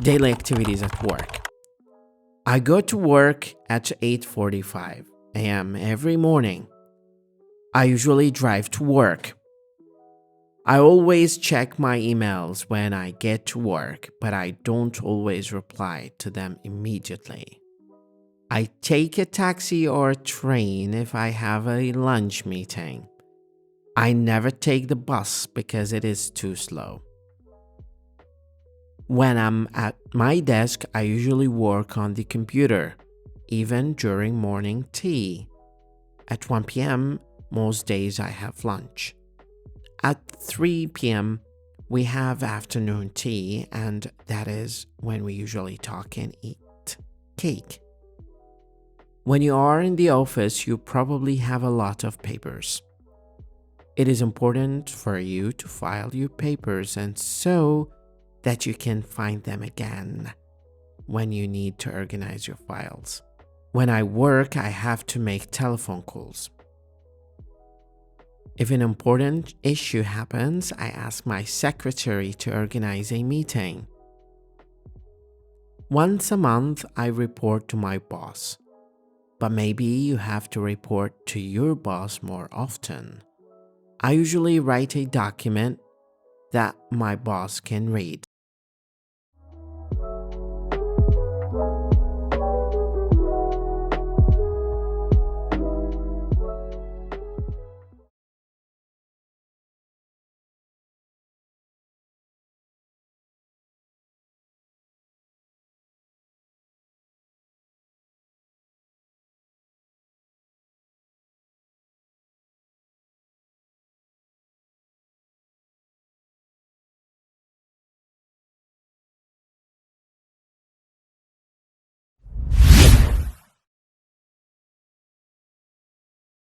Daily activities at work. I go to work at 8:45 a.m. every morning. I usually drive to work. I always check my emails when I get to work, but I don't always reply to them immediately. I take a taxi or a train if I have a lunch meeting. I never take the bus because it is too slow. When I'm at my desk, I usually work on the computer, even during morning tea. At 1 p.m., most days I have lunch. At 3 p.m., we have afternoon tea, and that is when we usually talk and eat cake. When you are in the office, you probably have a lot of papers. It is important for you to file your papers and so that you can find them again when you need to organize your files. When I work, I have to make telephone calls. If an important issue happens, I ask my secretary to organize a meeting. Once a month, I report to my boss, but maybe you have to report to your boss more often. I usually write a document that my boss can read.